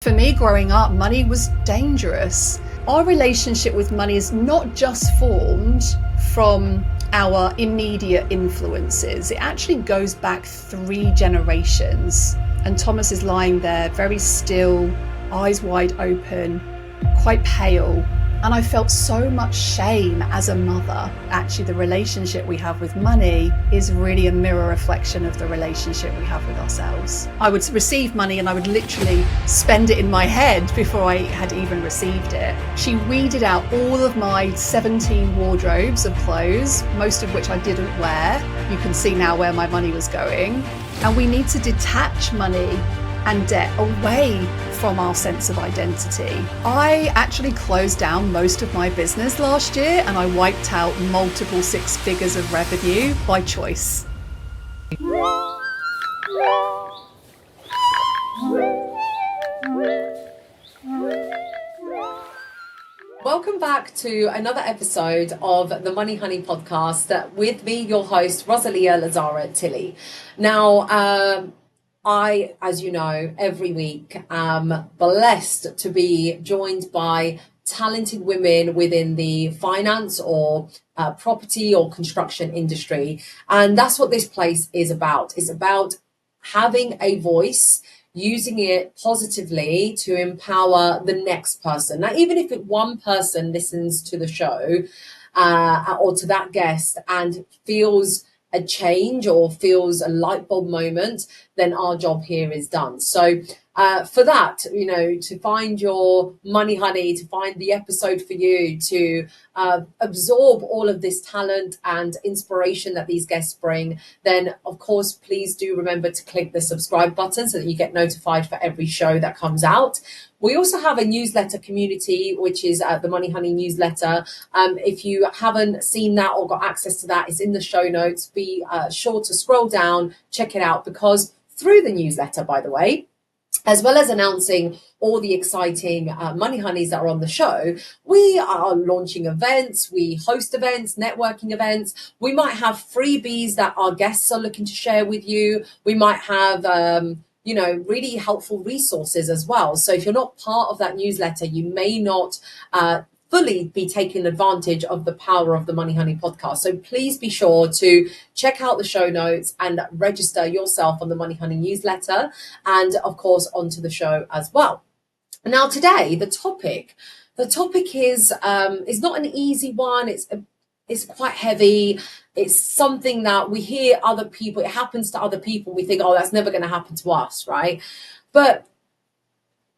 For me, growing up, money was dangerous. Our relationship with money is not just formed from our immediate influences. It actually goes back 3 generations. And Thomas is lying there, very still, eyes wide open, quite pale. And I felt so much shame as a mother. Actually, the relationship we have with money is really a mirror reflection of the relationship we have with ourselves. I would receive money and I would literally spend it in my head before I had even received it. She weeded out all of my 17 wardrobes of clothes, most of which I didn't wear. You can see now where my money was going. And we need to detach money and debt away from our sense of identity. I actually closed down most of my business last year and I wiped out multiple 6 figures of revenue by choice. Welcome back to another episode of the Money Honey podcast with me, your host, Rosalia Lazara Tilley. Now, I, as you know, every week am blessed to be joined by talented women within the finance or property or construction industry. And that's what this place is about. It's about having a voice, using it positively to empower the next person. Now, even if one person listens to the show or to that guest and feels a change or feels a light bulb moment, then our job here is done. So for that, to find your money honey, to find the episode for you, to absorb all of this talent and inspiration that these guests bring, then of course, please do remember to click the subscribe button so that you get notified for every show that comes out. We also have a newsletter community, which is the Money Honey newsletter. If you haven't seen that or got access to that, it's in the show notes. Be sure to scroll down, check it out, because through the newsletter, by the way, as well as announcing all the exciting money honeys that are on the show, we are launching events, we host events, networking events. We might have freebies that our guests are looking to share with you. We might have really helpful resources as well. So if you're not part of that newsletter, you may not fully be taking advantage of the power of the Money Honey podcast. So please be sure to check out the show notes and register yourself on the Money Honey newsletter and of course onto the show as well. Now today, the topic is not an easy one. It's quite heavy. It's something that we hear other people, it happens to other people. We think, oh, that's never going to happen to us, right? But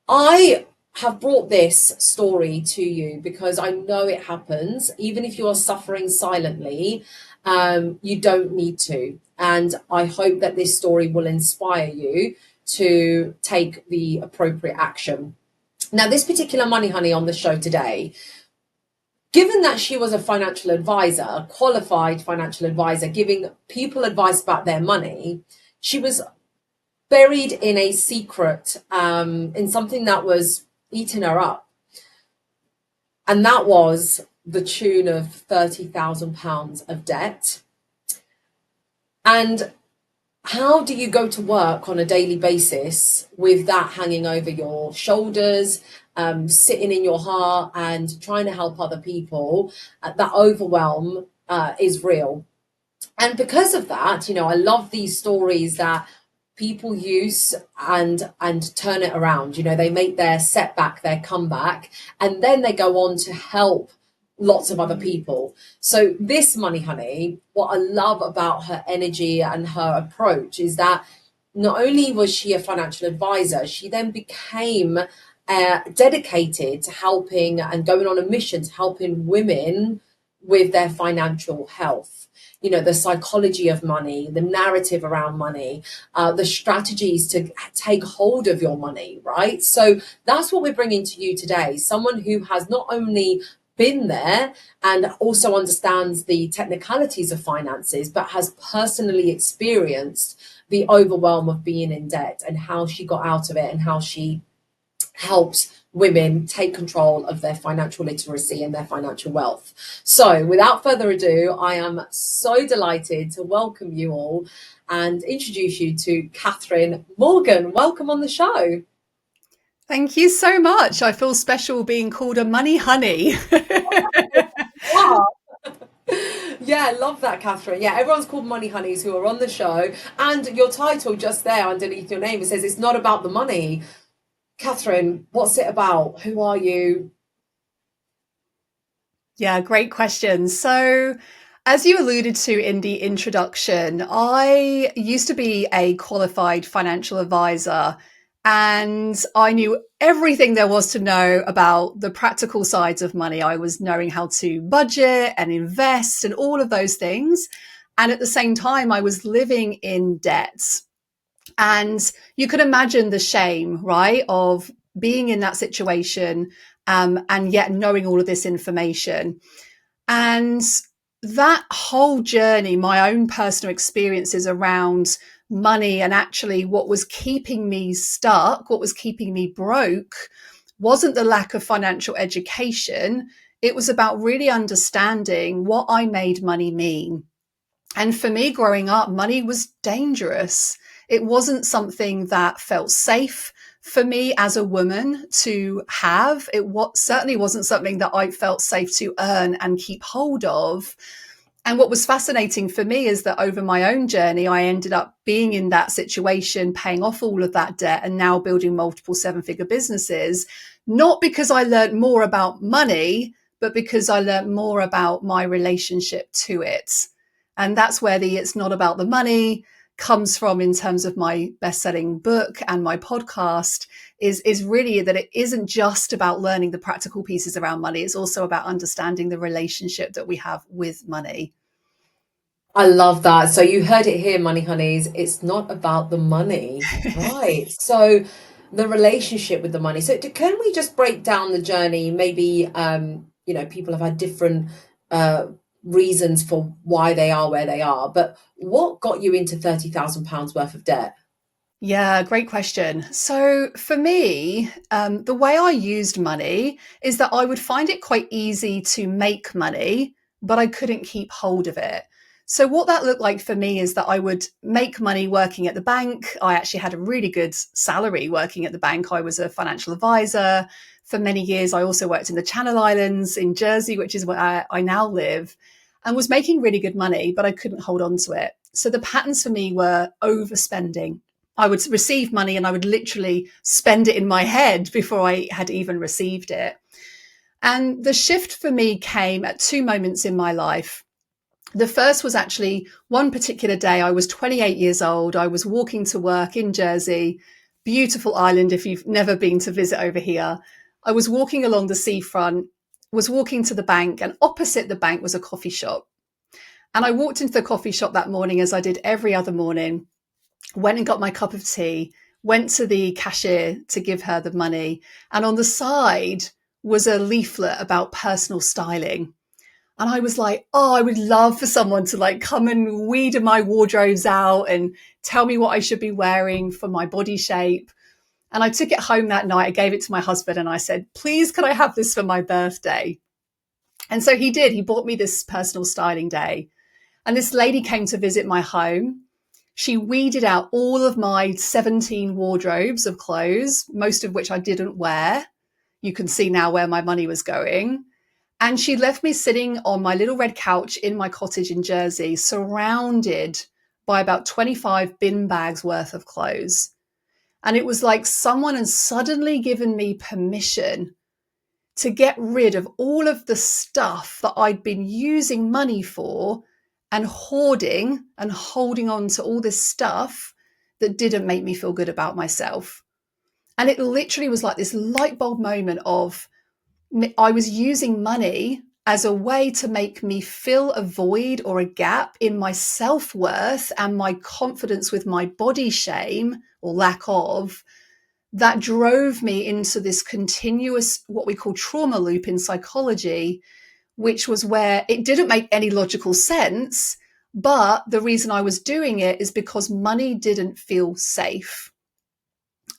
I have brought this story to you because I know it happens. Even if you are suffering silently, you don't need to. And I hope that this story will inspire you to take the appropriate action. Now, this particular money honey on the show today, given that she was a financial advisor, a qualified financial advisor, giving people advice about their money, she was buried in a secret, in something that was eating her up. And that was the tune of £30,000 of debt. And how do you go to work on a daily basis with that hanging over your shoulders, sitting in your heart and trying to help other people? That overwhelm is real. And because of that, I love these stories that people use and turn it around. They make their setback their comeback, and then they go on to help lots of other people. So this money honey, what I love about her energy and her approach is that not only was she a financial advisor, she then became dedicated to helping and going on a mission to helping women with their financial health. The psychology of money, the narrative around money, the strategies to take hold of your money, right? So that's what we're bringing to you today. Someone who has not only been there and also understands the technicalities of finances, but has personally experienced the overwhelm of being in debt and how she got out of it and how she helps women take control of their financial literacy and their financial wealth. So without further ado, I am so delighted to welcome you all and introduce you to Catherine Morgan. Welcome on the show. Thank you so much. I feel special being called a money honey. Wow. Yeah, I love that, Catherine. Yeah, everyone's called money honeys who are on the show. And your title just there underneath your name, it says it's not about the money. Catherine, what's it about? Who are you? Yeah, great question. So, as you alluded to in the introduction, I used to be a qualified financial advisor and I knew everything there was to know about the practical sides of money. I was knowing how to budget and invest and all of those things. And at the same time, I was living in debt. And you could imagine the shame, right, of being in that situation and yet knowing all of this information. And that whole journey, my own personal experiences around money and actually what was keeping me stuck, what was keeping me broke, wasn't the lack of financial education. It was about really understanding what I made money mean. And for me, growing up, money was dangerous. It wasn't something that felt safe for me as a woman to have. Certainly wasn't something that I felt safe to earn and keep hold of. And what was fascinating for me is that over my own journey, I ended up being in that situation, paying off all of that debt, and now building multiple seven-figure businesses, not because I learned more about money, but because I learned more about my relationship to it. And that's where the "it's not about the money" comes from in terms of my best-selling book and my podcast is really that it isn't just about learning the practical pieces around money. It's also about understanding the relationship that we have with money. I love that. So you heard it here, money honeys. It's not about the money, right? So the relationship with the money. So can we just break down the journey? Maybe people have had different uh reasons for why they are where they are, but what got you into £30,000 worth of debt? Yeah, great question. So for me, the way I used money is that I would find it quite easy to make money, but I couldn't keep hold of it. So what that looked like for me is that I would make money working at the bank. I actually had a really good salary working at the bank. I was a financial advisor for many years. I also worked in the Channel Islands in Jersey, which is where I now live, and was making really good money, but I couldn't hold on to it. So the patterns for me were overspending. I would receive money and I would literally spend it in my head before I had even received it. And the shift for me came at two moments in my life. The first was actually one particular day. I was 28 years old. I was walking to work in Jersey, beautiful island if you've never been to visit over here. I was walking along the seafront, was walking to the bank, and opposite the bank was a coffee shop. And I walked into the coffee shop that morning, as I did every other morning, went and got my cup of tea, went to the cashier to give her the money. And on the side was a leaflet about personal styling. And I was like, oh, I would love for someone to like come and weed my wardrobes out and tell me what I should be wearing for my body shape. And I took it home that night. I gave it to my husband and I said, please, can I have this for my birthday? And so he did. He bought me this personal styling day. And this lady came to visit my home. She weeded out all of my 17 wardrobes of clothes, most of which I didn't wear. You can see now where my money was going. And she left me sitting on my little red couch in my cottage in Jersey, surrounded by about 25 bin bags worth of clothes. And it was like someone had suddenly given me permission to get rid of all of the stuff that I'd been using money for and hoarding and holding on to all this stuff that didn't make me feel good about myself. And it literally was like this light bulb moment of I was using money as a way to make me fill a void or a gap in my self-worth and my confidence with my body shame or lack of, that drove me into this continuous, what we call trauma loop in psychology, which was where it didn't make any logical sense. But the reason I was doing it is because money didn't feel safe.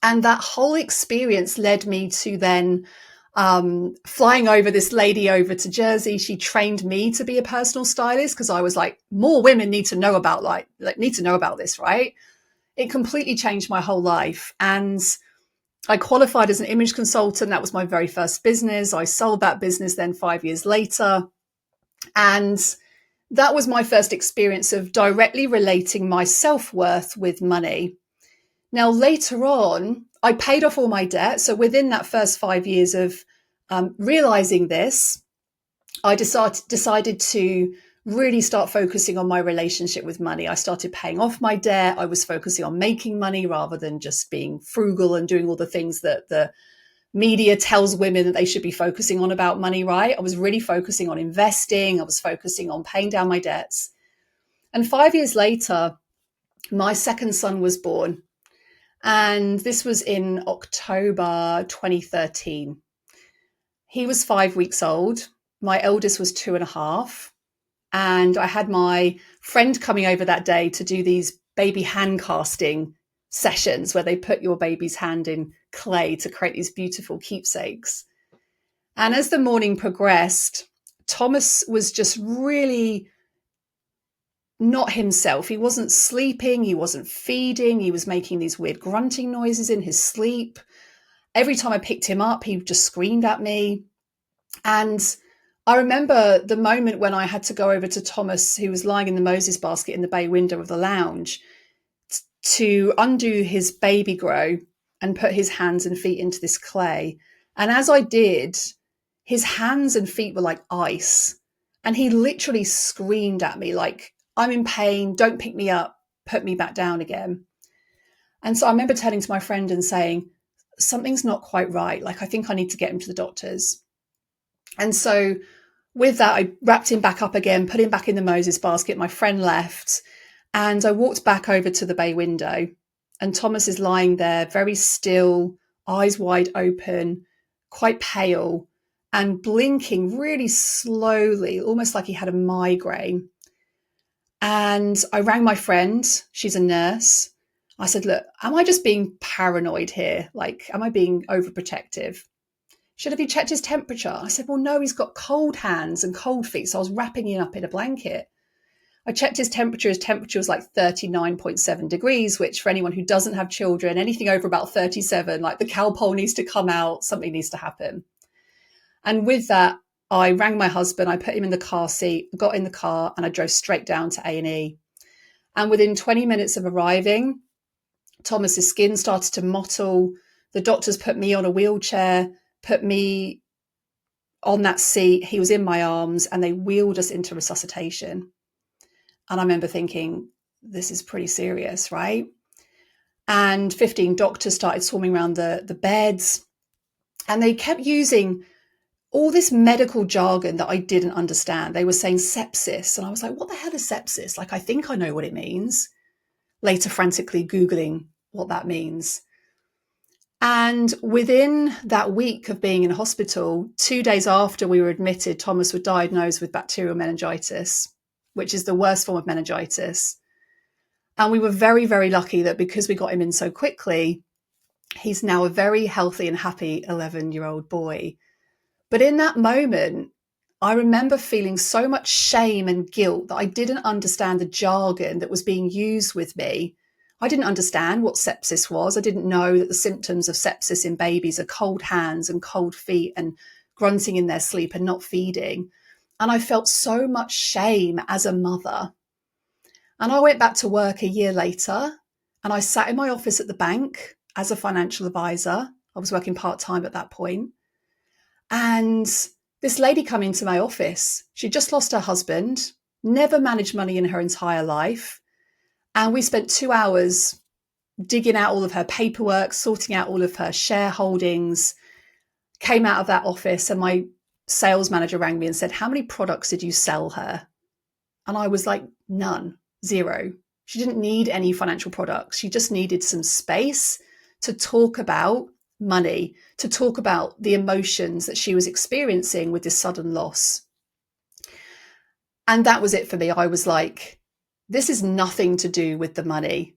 And that whole experience led me to then flying over this lady over to Jersey. She trained me to be a personal stylist because I was like, more women need to know about need to know about this, right? It completely changed my whole life. And I qualified as an image consultant. That was my very first business. I sold that business then 5 years later. And that was my first experience of directly relating my self-worth with money. Now, later on, I paid off all my debt. So within that first 5 years of realizing this, I decided to really start focusing on my relationship with money. I started paying off my debt. I was focusing on making money rather than just being frugal and doing all the things that the media tells women that they should be focusing on about money, right? I was really focusing on investing. I was focusing on paying down my debts. And 5 years later, my second son was born. And this was in October 2013. He was 5 weeks old. My eldest was 2.5. And I had my friend coming over that day to do these baby hand casting sessions where they put your baby's hand in clay to create these beautiful keepsakes. And as the morning progressed, Thomas was just really not himself. He wasn't sleeping. He wasn't feeding. He was making these weird grunting noises in his sleep. Every time I picked him up, he just screamed at me. And I remember the moment when I had to go over to Thomas, who was lying in the Moses basket in the bay window of the lounge, to undo his baby grow and put his hands and feet into this clay. And as I did, his hands and feet were like ice. And he literally screamed at me like, I'm in pain, don't pick me up, put me back down again. And so I remember turning to my friend and saying, something's not quite right. Like, I think I need to get him to the doctors. And so with that, I wrapped him back up again, put him back in the Moses basket. My friend left and I walked back over to the bay window and Thomas is lying there very still, eyes wide open, quite pale and blinking really slowly, almost like he had a migraine. And I rang my friend. She's a nurse. I said, look, am I just being paranoid here? Like, am I being overprotective? Have you checked his temperature? I said, well, no, he's got cold hands and cold feet. So I was wrapping him up in a blanket. I checked his temperature. His temperature was like 39.7 degrees, which for anyone who doesn't have children, anything over about 37, like the cow pole needs to come out, something needs to happen. And with that, I rang my husband. I put him in the car seat, got in the car and I drove straight down to A&E. And within 20 minutes of arriving, Thomas's skin started to mottle. The doctors put me on a wheelchair, put me on that seat. He was in my arms and they wheeled us into resuscitation. And I remember thinking, this is pretty serious, right? And 15 doctors started swarming around the beds and they kept using all this medical jargon that I didn't understand. They were saying sepsis. And I was like, what the hell is sepsis? Like, I think I know what it means. Later frantically Googling what that means. And within that week of being in hospital, 2 days after we were admitted, Thomas was diagnosed with bacterial meningitis, which is the worst form of meningitis. And we were very, very lucky that because we got him in so quickly, he's now a very healthy and happy 11-year-old boy. But in that moment, I remember feeling so much shame and guilt that I didn't understand the jargon that was being used with me. I didn't understand what sepsis was. I didn't know that the symptoms of sepsis in babies are cold hands and cold feet and grunting in their sleep and not feeding. And I felt so much shame as a mother. And I went back to work a year later and I sat in my office at the bank as a financial advisor. I was working part-time at that point. And this lady came into my office. She just lost her husband, never managed money in her entire life. And we spent 2 hours digging out all of her paperwork, sorting out all of her shareholdings, came out of that office and my sales manager rang me and said, how many products did you sell her? And I was like, none, zero. She didn't need any financial products. She just needed some space to talk about money, to talk about the emotions that she was experiencing with this sudden loss. And that was it for me. I was like, this is nothing to do with the money,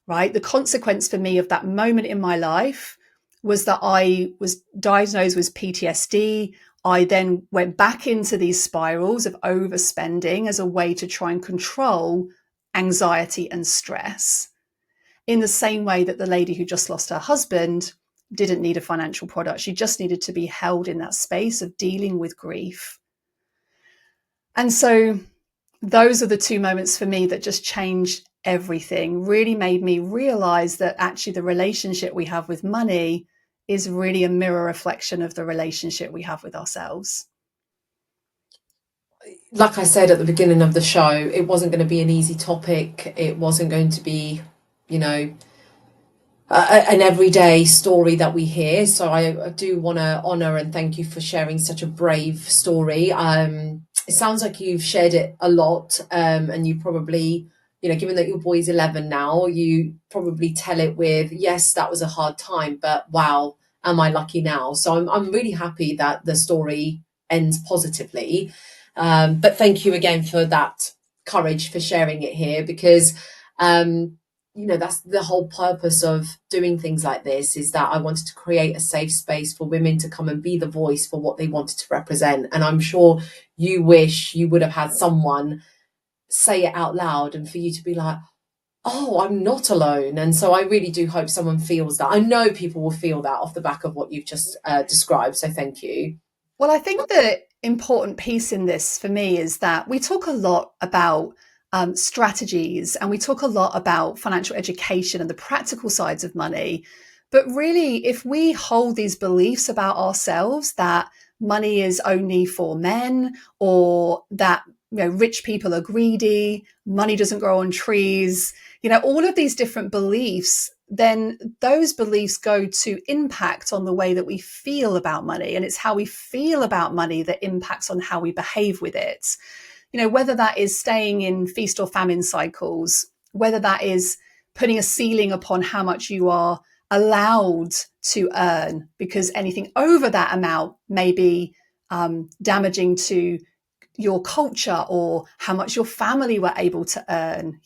right? The consequence for me of that moment in my life was that I was diagnosed with PTSD. I then went back into these spirals of overspending as a way to try and control anxiety and stress. In the same way that the lady who just lost her husband didn't need a financial product. She just needed to be held in that space of dealing with grief. And so those are the two moments for me that just changed everything, really made me realize that actually the relationship we have with money is really a mirror reflection of the relationship we have with ourselves. Like I said at the beginning of the show, it wasn't going to be an easy topic. It wasn't going to be, you know, an everyday story that we hear. So I do want to honor and thank you for sharing such a brave story. It sounds like you've shared it a lot, and you probably, you know, given that your boy's 11 now, you probably tell it with, yes, that was a hard time, but wow, am I lucky now? So I'm really happy that the story ends positively. But thank you again for that courage for sharing it here, because you know, that's the whole purpose of doing things like this, is that I wanted to create a safe space for women to come and be the voice for what they wanted to represent. And I'm sure you wish you would have had someone say it out loud and for you to be like, oh, I'm not alone. And so I really do hope someone feels that. I know people will feel that off the back of what you've just described. So thank you. Well, I think the important piece in this for me is that we talk a lot about strategies, and we talk a lot about financial education and the practical sides of money. But really, if we hold these beliefs about ourselves that money is only for men, or that rich people are greedy, money doesn't grow on trees, all of these different beliefs, then those beliefs go to impact on the way that we feel about money. And it's how we feel about money that impacts on how we behave with it. Whether that is staying in feast or famine cycles, whether that is putting a ceiling upon how much you are allowed to earn, because anything over that amount may be damaging to your culture or how much your family were able to earn,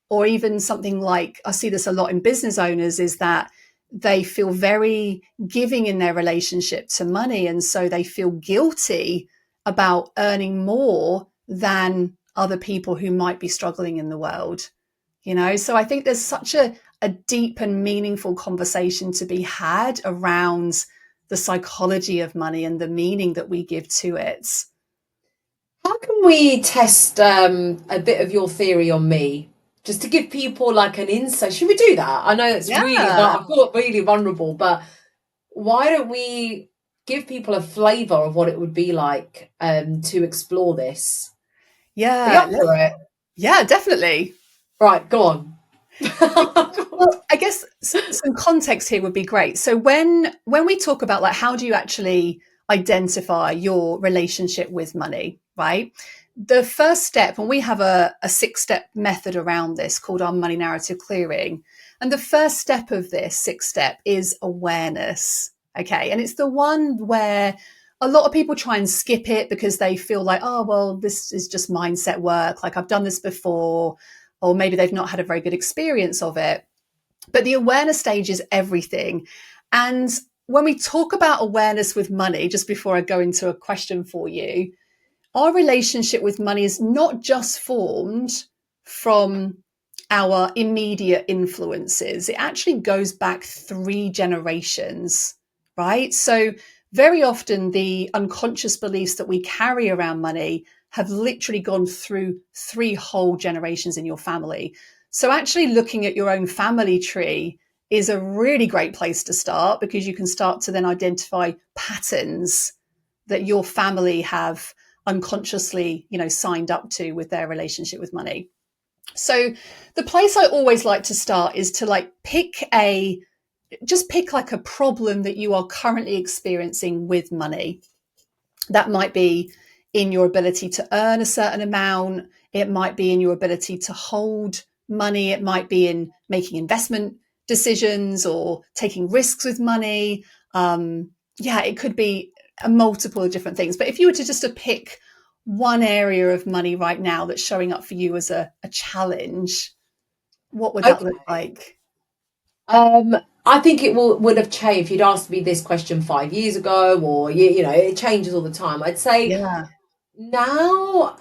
or even something like, I see this a lot in business owners, is that they feel very giving in their relationship to money. And so they feel guilty about earning more than other people who might be struggling in the world. So I think there's such a deep and meaningful conversation to be had around the psychology of money and the meaning that we give to it. How can we test a bit of your theory on me? Just to give people like an insight. Should we do that? I know it's really, Yeah. I feel really vulnerable, but why don't we give people a flavour of what it would be like to explore this? Are you Yeah. up for it? Yeah, definitely. Right, go on. Well, I guess some context here would be great. So when we talk about like how do you actually identify your relationship with money, right? The first step, and we have a 6-step method around this called our money narrative clearing. And the first step of this 6-step is awareness. Okay. And it's the one where a lot of people try and skip it because they feel like, oh, well, this is just mindset work. Like I've done this before, or maybe they've not had a very good experience of it. But the awareness stage is everything. And when we talk about awareness with money, just before I go into a question for you, our relationship with money is not just formed from our immediate influences. It actually goes back 3 generations, right? So very often the unconscious beliefs that we carry around money have literally gone through 3 whole generations in your family. So actually looking at your own family tree is a really great place to start, because you can start to then identify patterns that your family have unconsciously, signed up to with their relationship with money. So the place I always like to start is to pick like a problem that you are currently experiencing with money. That might be in your ability to earn a certain amount. It might be in your ability to hold money. It might be in making investment decisions or taking risks with money. It could be a multiple of different things. But if you were to just to pick one area of money right now that's showing up for you as a challenge, what would that look Okay. like? I think it would have changed if you'd asked me this question 5 years ago, or you know, it changes all the time. I'd say Yeah. now,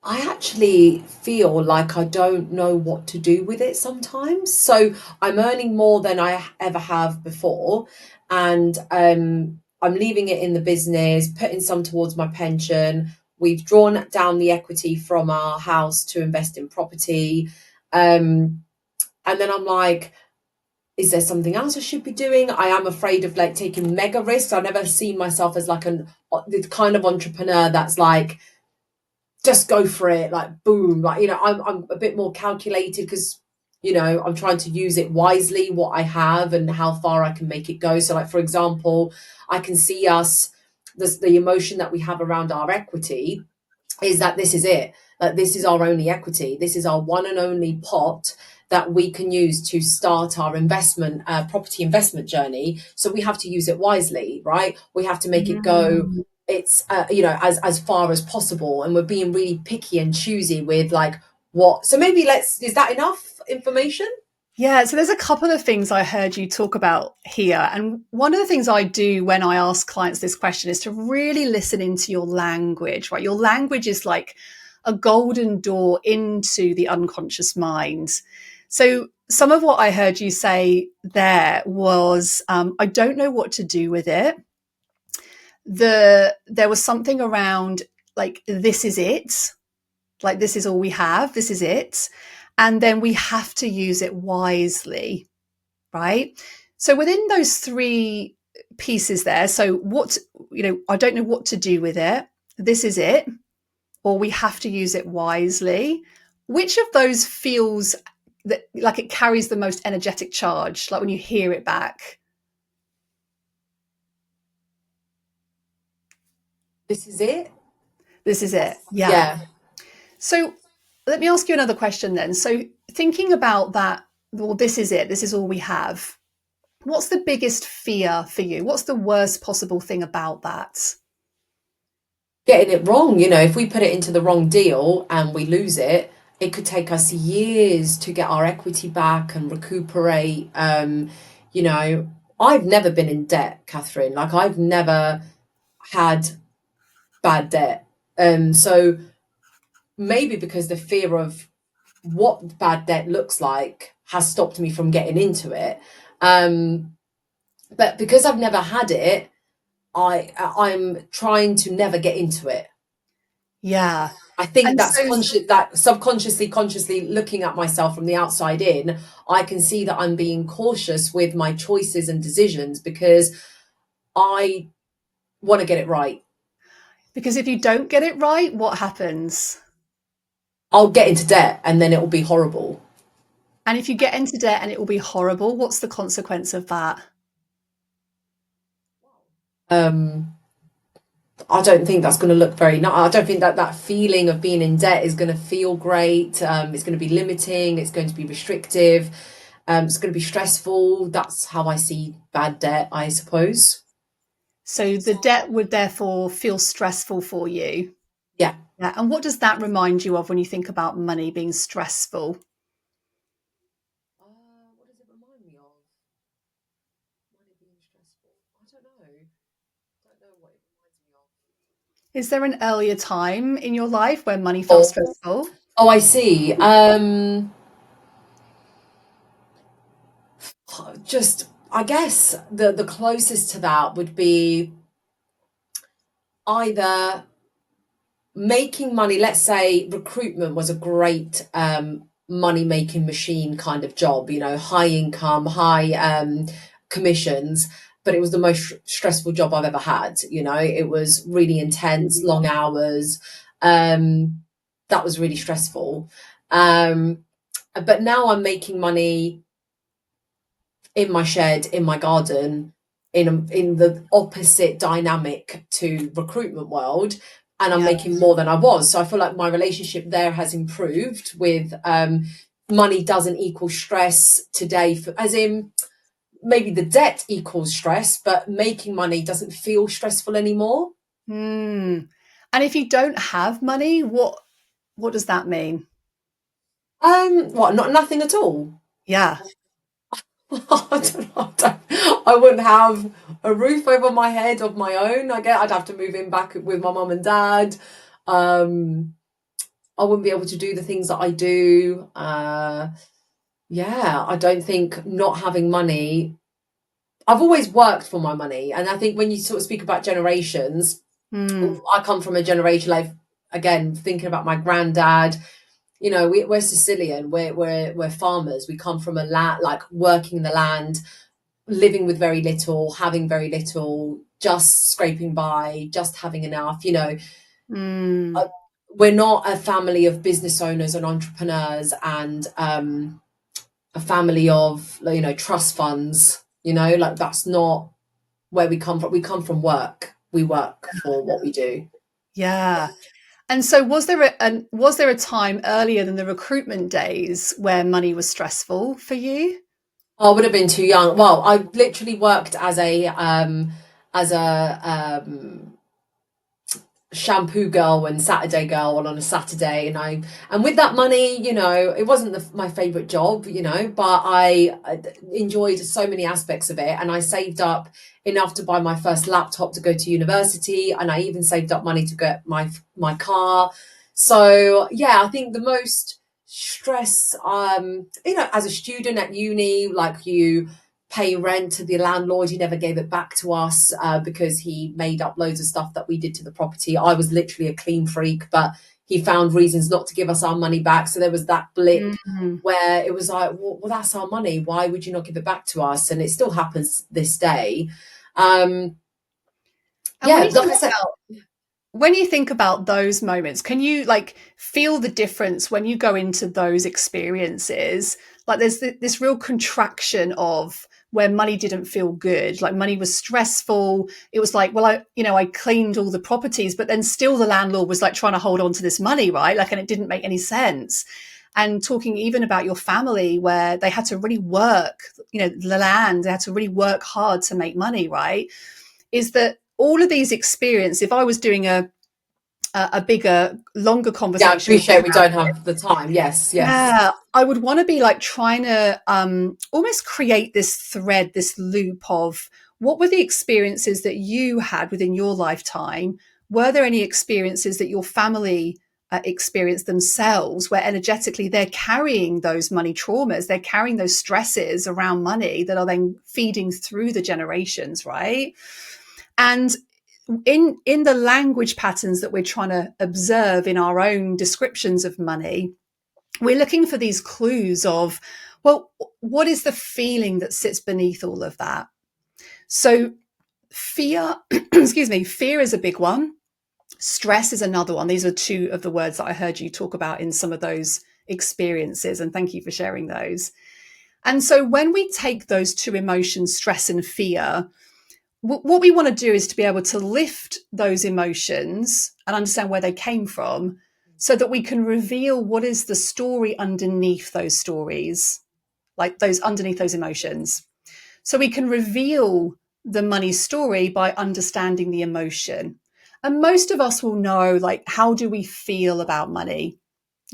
I actually feel like I don't know what to do with it sometimes. So I'm earning more than I ever have before, and I'm leaving it in the business, putting some towards my pension. We've drawn down the equity from our house to invest in property. And then I'm like, is there something else I should be doing? I am afraid of like taking mega risks. I've never seen myself as like the kind of entrepreneur that's like, just go for it, like boom, like I'm a bit more calculated because I'm trying to use it wisely, what I have and how far I can make it go. So like, for example, I can see us, the emotion that we have around our equity is that this is it. Like, this is our only equity. This is our one and only pot that we can use to start our investment, property investment journey. So we have to use it wisely, right? We have to make it go. It's as far as possible, and we're being really picky and choosy with like what. So maybe let's. Is that enough information? Yeah, so there's a couple of things I heard you talk about here. And one of the things I do when I ask clients this question is to really listen into your language, right? Your language is like a golden door into the unconscious mind. So some of what I heard you say there was, I don't know what to do with it. There was something around like, this is it. Like, this is all we have. This is it. And then we have to use it wisely, right? So within those three pieces there, so what, I don't know what to do with it. This is it, or we have to use it wisely. Which of those feels that like it carries the most energetic charge, like when you hear it back? This is it. This is it. Yeah. Yeah. So let me ask you another question then. So thinking about that, well, this is it. This is all we have. What's the biggest fear for you? What's the worst possible thing about that? Getting it wrong. If we put it into the wrong deal and we lose it, it could take us years to get our equity back and recuperate. You know, I've never been in debt, Catherine. Like, I've never had bad debt. So maybe because the fear of what bad debt looks like has stopped me from getting into it. But because I've never had it, I'm trying to never get into it. Yeah. I think And that's so, conscious, that subconsciously, consciously looking at myself from the outside in, I can see that I'm being cautious with my choices and decisions because I want to get it right. because if you don't get it right, what happens? I'll get into debt and then it will be horrible. And if you get into debt and it will be horrible, what's the consequence of that? Um, I don't think that's going to look very nice. I don't think that that feeling of being in debt is going to feel great. It's going to be limiting. It's going to be restrictive. It's going to be stressful. That's how I see bad debt, I suppose. So the debt would therefore feel stressful for you. Yeah. Yeah. And what does that remind you of when you think about money being stressful? What does it remind me of? Money being stressful. I don't know. Don't know what it reminds me of. Is there an earlier time in your life where money felt Oh, stressful? oh, I see. Just I guess the closest to that would be either making money. Let's say recruitment was a great money making machine kind of job, high income, high commissions, but it was the most stressful job I've ever had. It was really intense, long hours. That was really stressful. um but now I'm making money in my shed, in my garden, in the opposite dynamic to recruitment world, and I'm Yeah. making more than I was. So I feel like my relationship there has improved with money doesn't equal stress today, as in maybe the debt equals stress, but making money doesn't feel stressful anymore. Hmm. And if you don't have money, what does that mean? What, not nothing at all? Yeah. I don't know. I wouldn't have a roof over my head of my own. I'd have to move in back with my mum and dad. Um, I wouldn't be able to do the things that I do. Yeah, I don't think not having money. I've always worked for my money, and I think when you sort of speak about generations, Mm, I come from a generation like, again, thinking about my granddad. You know, we're Sicilian. We're farmers. We come from a land, like working the land, living with very little, having very little, just scraping by, just having enough. You know, mm. uh, we're not a family of business owners and entrepreneurs and a family of, you know, trust funds. You know, like that's not where we come from. We come from work. We work for what we do. Yeah. And so was there a time earlier than the recruitment days where money was stressful for you? I would have been too young. Well, I literally worked as a shampoo girl and Saturday girl on a Saturday, and with that money, you know, it wasn't my favorite job, you know, but I enjoyed so many aspects of it, and I saved up enough to buy my first laptop to go to university, and I even saved up money to get my car. So yeah, I think the most stress, you know, as a student at uni, like you pay rent to the landlord. He never gave it back to us because he made up loads of stuff that we did to the property. I was literally a clean freak, but he found reasons not to give us our money back. So there was that blip Mm. where it was like, well, that's our money. Why would you not give it back to us? And it still happens this day. Um, And yeah, like I said, when you think about those moments, can you like feel the difference when you go into those experiences? Like there's this real contraction of where money didn't feel good, like money was stressful. It was like, well, I cleaned all the properties, but then still the landlord was like trying to hold on to this money, right? Like, and it didn't make any sense. And talking even about your family where they had to really work, the land, they had to really work hard to make money, right? Is that all of these experiences, if I was doing a bigger, longer yeah, I conversation with you appreciate we about don't have the time. Yes, yes. yeah, I would want to be like trying to almost create this thread, this loop of what were the experiences that you had within your lifetime? Were there any experiences that your family experienced themselves where energetically they're carrying those money traumas, they're carrying those stresses around money that are then feeding through the generations, right? And in the language patterns that we're trying to observe in our own descriptions of money, we're looking for these clues of, well, what is the feeling that sits beneath all of that? So fear, excuse me, fear is a big one. Stress is another one. These are two of the words that I heard you talk about in some of those experiences. And thank you for sharing those. And so when we take those two emotions, stress and fear, what we want to do is to be able to lift those emotions and understand where they came from so that we can reveal what is the story underneath those stories, like those underneath those emotions. So we can reveal the money story by understanding the emotion. And most of us will know, like, how do we feel about money?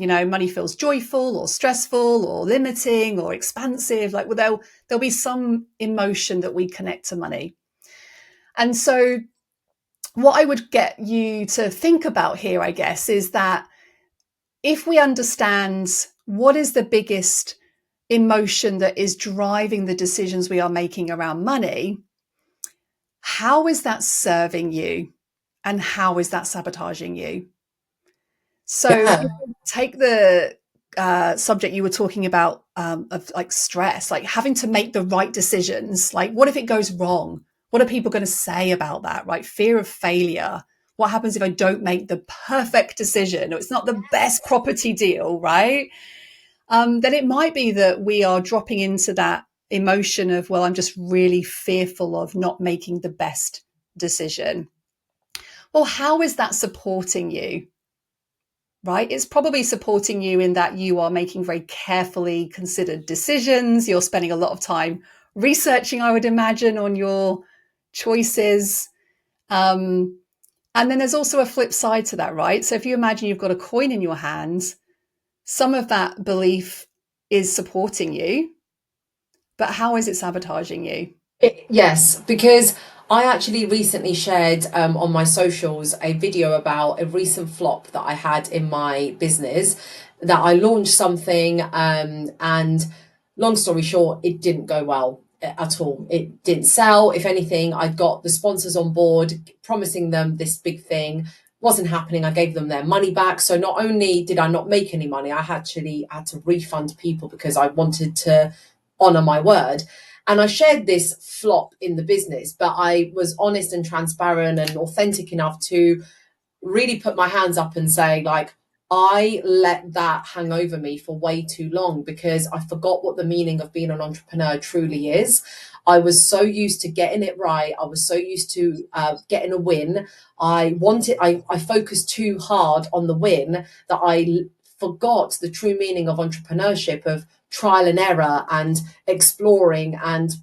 Money feels joyful or stressful or limiting or expansive. Like, well, there'll be some emotion that we connect to money. And so, what I would get you to think about here, I guess, is that if we understand what is the biggest emotion that is driving the decisions we are making around money, how is that serving you and how is that sabotaging you? So, if Yeah. you take the subject you were talking about of like stress, like having to make the right decisions, like what if it goes wrong? What are people going to say about that, right? Fear of failure. What happens if I don't make the perfect decision or it's not the best property deal, right? Then it might be that we are dropping into that emotion of, well, I'm just really fearful of not making the best decision. Well, how is that supporting you? Right? It's probably supporting you in that you are making very carefully considered decisions. You're spending a lot of time researching, I would imagine, on your choices. And then there's also a flip side to that, right? So if you imagine you've got a coin in your hand, some of that belief is supporting you, but how is it sabotaging you? Yes, because I actually recently shared on my socials a video about a recent flop that I had in my business. That I launched something, and long story short, it didn't go well at all. It didn't sell. If anything, I got the sponsors on board, promising them this big thing. Wasn't happening. I gave them their money back. So not only did I not make any money, I actually had to refund people because I wanted to honor my word. And I shared this flop in the business, but I was honest and transparent and authentic enough to really put my hands up and say, like, I let that hang over me for way too long because I forgot what the meaning of being an entrepreneur truly is. I was so used to getting it right. I was so used to getting a win. I focused too hard on the win that I forgot the true meaning of entrepreneurship, of trial and error and exploring, and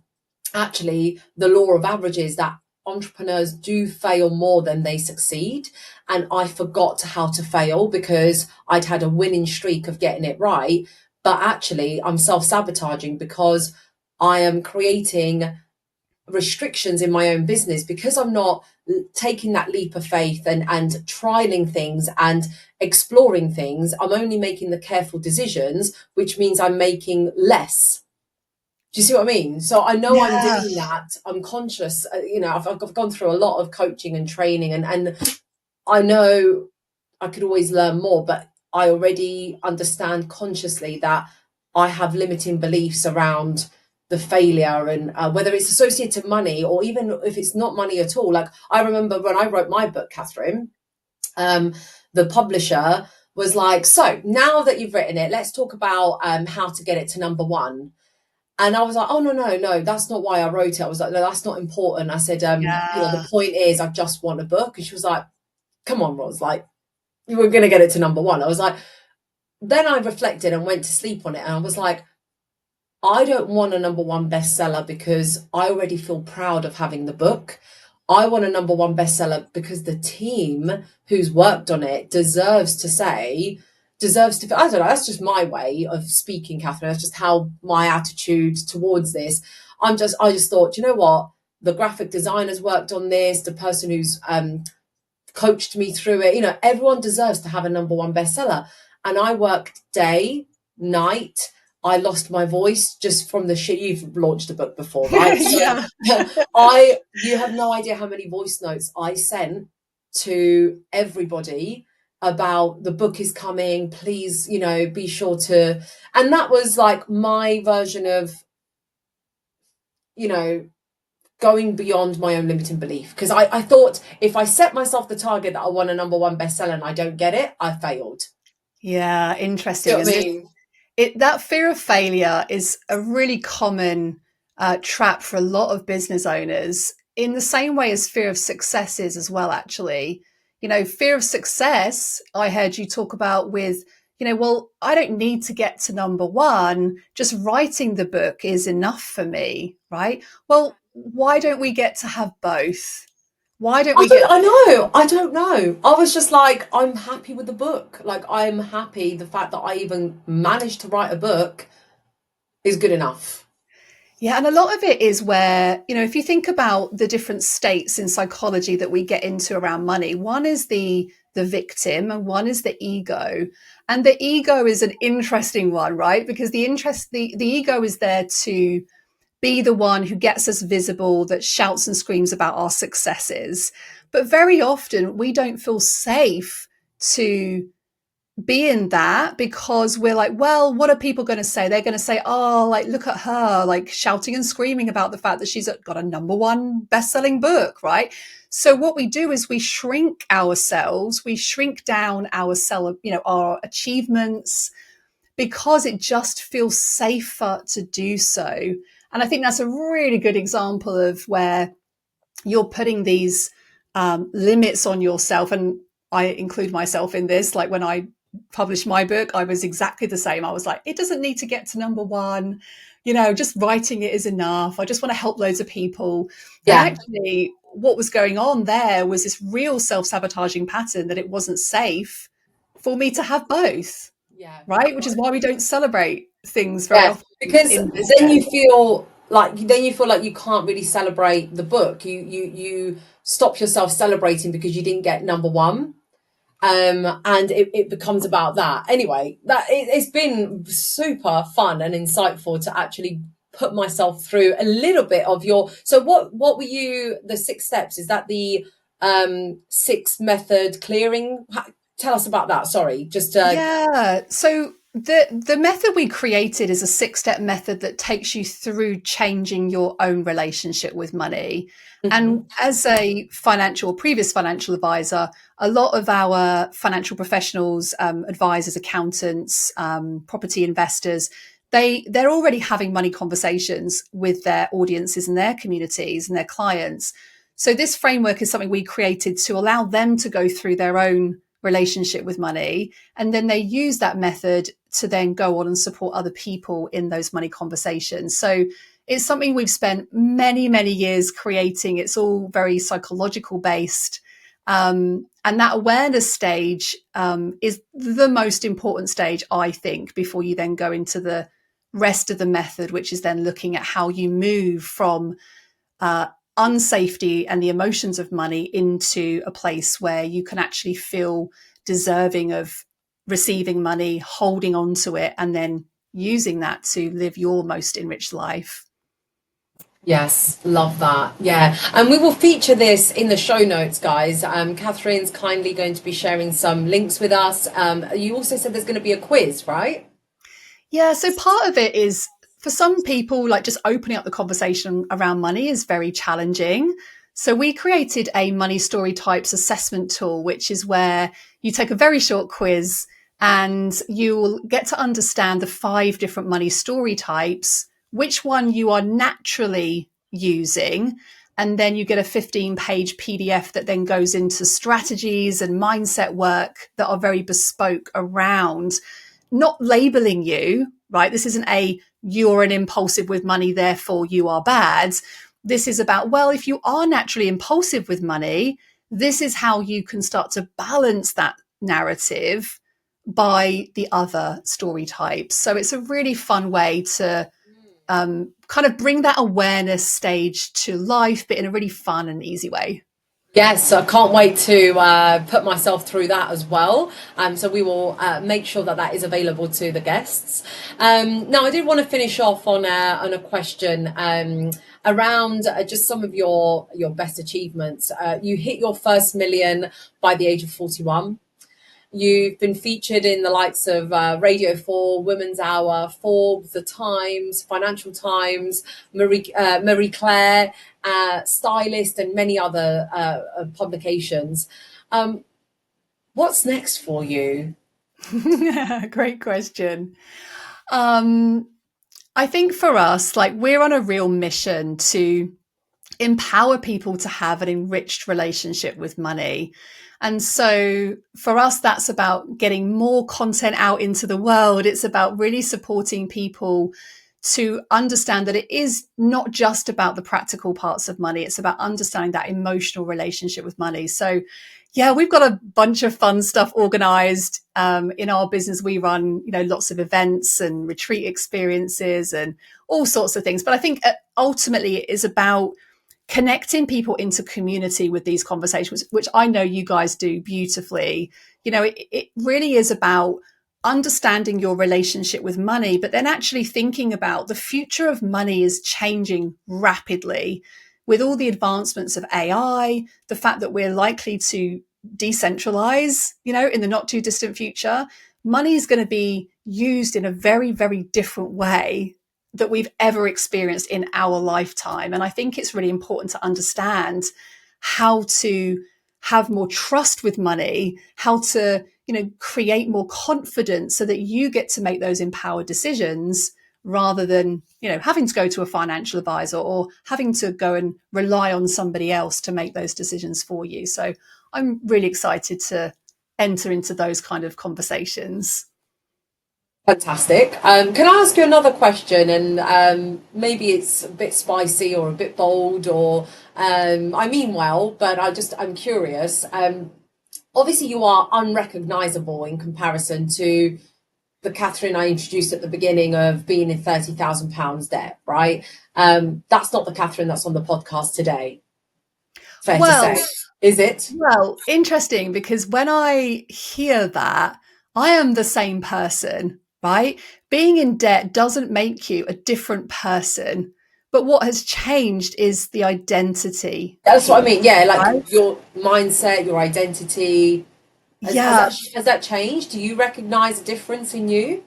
actually the law of averages, that entrepreneurs do fail more than they succeed. And I forgot how to fail because I'd had a winning streak of getting it right. But actually, I'm self-sabotaging because I am creating restrictions in my own business because I'm not taking that leap of faith and trialing things and exploring things. I'm only making the careful decisions, which means I'm making less. Do you see what I mean? So I know I'm Yeah. doing that. I'm conscious. I've gone through a lot of coaching and training, and I know I could always learn more, but I already understand consciously that I have limiting beliefs around the failure, and whether it's associated to money or even if it's not money at all. Like, I remember when I wrote my book, Catherine, um, the publisher was like, "So now that you've written it, let's talk about how to get it to number one." And I was like, "Oh, no, no, no, that's not why I wrote it." I was like, "No, that's not important." I said, "The Yeah. point is, I just want a book." And she was like, "Come on, Ros, like, you were going to get it to number one." I was like, then I reflected and went to sleep on it. And I was like, I don't want a number one bestseller because I already feel proud of having the book. I want a number one bestseller because the team who's worked on it I don't know, that's just my way of speaking, Catherine. That's just how my attitude towards this. I just thought, you know what? The graphic designers worked on this, the person who's coached me through it. Everyone deserves to have a number one bestseller. And I worked day, night. I lost my voice just from the shit. You've launched a book before, right? So Yeah. you have no idea how many voice notes I sent to everybody about the book is coming. Please, be sure to. And that was like my version of, you know, going beyond my own limiting belief, because I thought if I set myself the target that I want a number one bestseller and I don't get it, I failed. Yeah, Do you interesting. know And what I this mean? it that fear of failure is a really common trap for a lot of business owners, in the same way as fear of success is as well, actually. Fear of success, I heard you talk about with, well, I don't need to get to number one. Just writing the book is enough for me, right? Well, why don't we get to have both? Why don't we get I know. I don't know. I was just like, I'm happy with the book. Like, I'm happy. The fact that I even managed to write a book is good enough. Yeah, and a lot of it is where, if you think about the different states in psychology that we get into around money, one is the victim and one is the ego. And the ego is an interesting one, right? Because the ego is there to be the one who gets us visible, that shouts and screams about our successes. But very often we don't feel safe to be in that, because we're like, well, what are people going to say? They're going to say, oh, like, look at her, like, shouting and screaming about the fact that she's got a number one best-selling book, right? So what we do is we shrink ourselves, we shrink down our achievements, because it just feels safer to do so. And I think that's a really good example of where you're putting these limits on yourself. And I include myself in this. Like, when I published my book, I was exactly the same. I was like, it doesn't need to get to number one. Just writing it is enough. I just want to help loads of people. And Yeah. actually, what was going on there was this real self-sabotaging pattern, that it wasn't safe for me to have both, Yeah. right? Which is why we don't celebrate things very Yeah. often Because in then business. you feel like then you feel like you can't really celebrate the book. You stop yourself celebrating because you didn't get number one. And it becomes about that. Anyway, it's been super fun and insightful to actually put myself through a little bit of your. So what were you, the 6 steps? Is that the six method clearing? Tell us about that. Sorry, just Yeah. So the method we created is a 6-step method that takes you through changing your own relationship with money. And Mhm. as a previous financial advisor, a lot of our financial professionals, advisors, accountants, property investors, they're already having money conversations with their audiences and their communities and their clients. So this framework is something we created to allow them to go through their own relationship with money, and then they use that method to then go on and support other people in those money conversations. So it's something we've spent many years creating. It's all very psychological based, and that awareness stage is the most important stage, I think, before you then go into the rest of the method, which is then looking at how you move from uh, unsafety and the emotions of money into a place where you can actually feel deserving of receiving money, holding on to it, and then using that to live your most enriched life. Yes, love that. Yeah. And we will feature this in the show notes, guys. Catherine's kindly going to be sharing some links with us. You also said there's going to be a quiz, right? Yeah, so part of it is for some people, like just opening up the conversation around money is very challenging. So we created a money story types assessment tool, which is where you take a very short quiz and you'll get to understand the 5 different money story types, which one you are naturally using. And then you get a 15-page PDF that then goes into strategies and mindset work that are very bespoke around not labeling you, right? This isn't a you're an impulsive with money, therefore you are bad. This is about, well, if you are naturally impulsive with money, this is how you can start to balance that narrative by the other story types. So it's a really fun way to kind of bring that awareness stage to life, but in a really fun and easy way. Yes, I can't wait to put myself through that as well. So we will make sure that that is available to the guests. Now, I did want to finish off on a question around just some of your best achievements. You hit your first million by the age of 41. You've been featured in the likes of Radio 4, Women's Hour, Forbes, The Times, Financial Times, Marie Claire, Stylist, and many other publications. Um, what's next for you? Great question. Um, I think for us, like we're on a real mission to empower people to have an enriched relationship with money. And so for us, that's about getting more content out into the world. It's about really supporting people to understand that it is not just about the practical parts of money. It's about understanding that emotional relationship with money. So yeah, we've got a bunch of fun stuff organized in our business. We run, lots of events and retreat experiences and all sorts of things. But I think ultimately it is about connecting people into community with these conversations, which I know you guys do beautifully. It really is about understanding your relationship with money, but then actually thinking about the future of money is changing rapidly with all the advancements of AI, the fact that we're likely to decentralize, in the not too distant future. Money is going to be used in a very different way that we've ever experienced in our lifetime. And I think it's really important to understand how to have more trust with money, how to, create more confidence so that you get to make those empowered decisions rather than, having to go to a financial advisor or having to go and rely on somebody else to make those decisions for you. So I'm really excited to enter into those kind of conversations. Fantastic. Can I ask you another question? And maybe it's a bit spicy or a bit bold, or I mean well, but I'm curious. Obviously, you are unrecognizable in comparison to the Catherine I introduced at the beginning of being in £30,000 debt, right? That's not the Catherine that's on the podcast today. Fair to Well, say, is it? well, interesting, because when I hear that, I am the same person, right? Being in debt doesn't make you a different person, but what has changed is the identity That's what I mean. piece, Yeah, like right? your mindset, your identity. Yeah, Has that changed? Do you recognize a difference in you?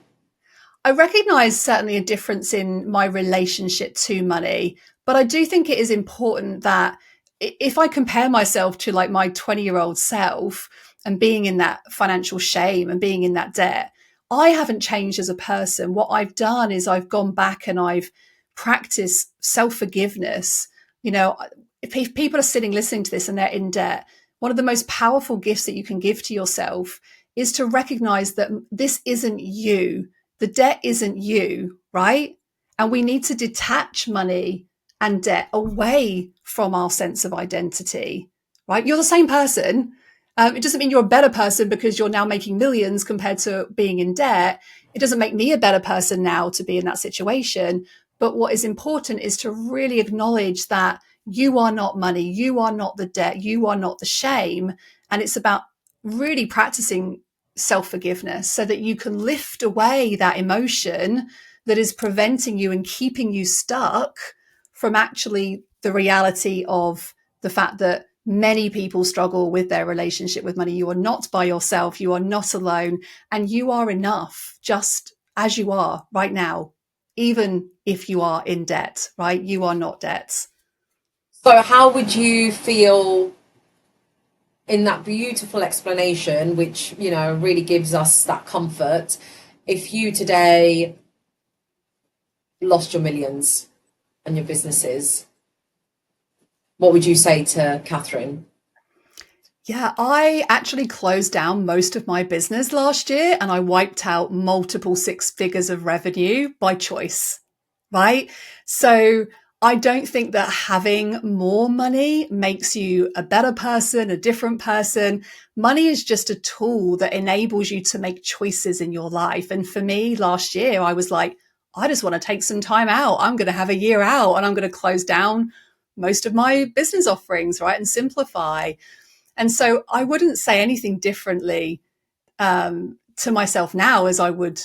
I recognize certainly a difference in my relationship to money, but I do think it is important that if I compare myself to like my 20-year-old self and being in that financial shame and being in that debt, I haven't changed as a person. What I've done is I've gone back and I've practiced self forgiveness. You know, if people are sitting listening to this and they're in debt, one of the most powerful gifts that you can give to yourself is to recognize that this isn't you, the debt isn't you, right? And we need to detach money and debt away from our sense of identity, right? You're the same person. It doesn't mean you're a better person because you're now making millions compared to being in debt. It doesn't make me a better person now to be in that situation. But what is important is to really acknowledge that you are not money, you are not the debt, you are not the shame. And it's about really practicing self forgiveness so that you can lift away that emotion that is preventing you and keeping you stuck from actually the reality of the fact that many people struggle with their relationship with money. You are not by yourself, you are not alone, and you are enough just as you are right now, even if you are in debt, right? You are not debt. So, how would you feel in that beautiful explanation, which, you know, really gives us that comfort, if you today lost your millions and your businesses? What would you say to Catherine? Yeah, I actually closed down most of my business last year and I wiped out multiple six figures of revenue by choice, right? So I don't think that having more money makes you a better person, a different person. Money is just a tool that enables you to make choices in your life. And for me, last year, I was like, I just want to take some time out. I'm going to have a year out and I'm going to close down most of my business offerings, right? And simplify. And so I wouldn't say anything differently to myself now as I would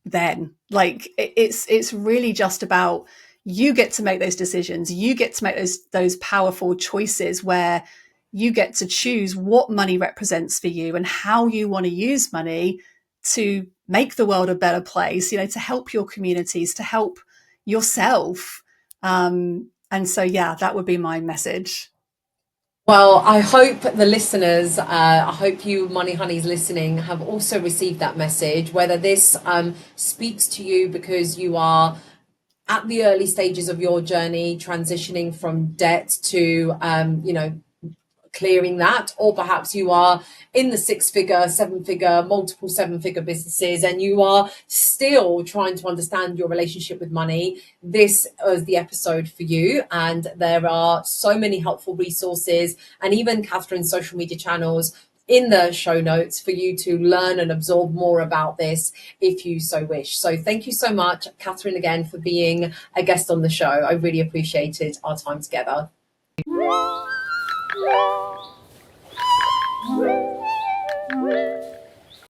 then. Like it's really just about you get to make those decisions. You get to make those powerful choices where you get to choose what money represents for you and how you want to use money to make the world a better place, you know, to help your communities, to help yourself. And so, yeah, that would be my message. Well, I hope the listeners, I hope you Money Honeys listening have also received that message, whether this speaks to you because you are at the early stages of your journey, transitioning from debt to, you know, clearing that, or perhaps you are in the six figure, seven figure, multiple seven figure businesses and you are still trying to understand your relationship with money. This is the episode for you, and there are so many helpful resources and even Catherine's social media channels in the show notes for you to learn and absorb more about this if you so wish. So thank you so much, Catherine, again for being a guest on the show. I really appreciated our time together.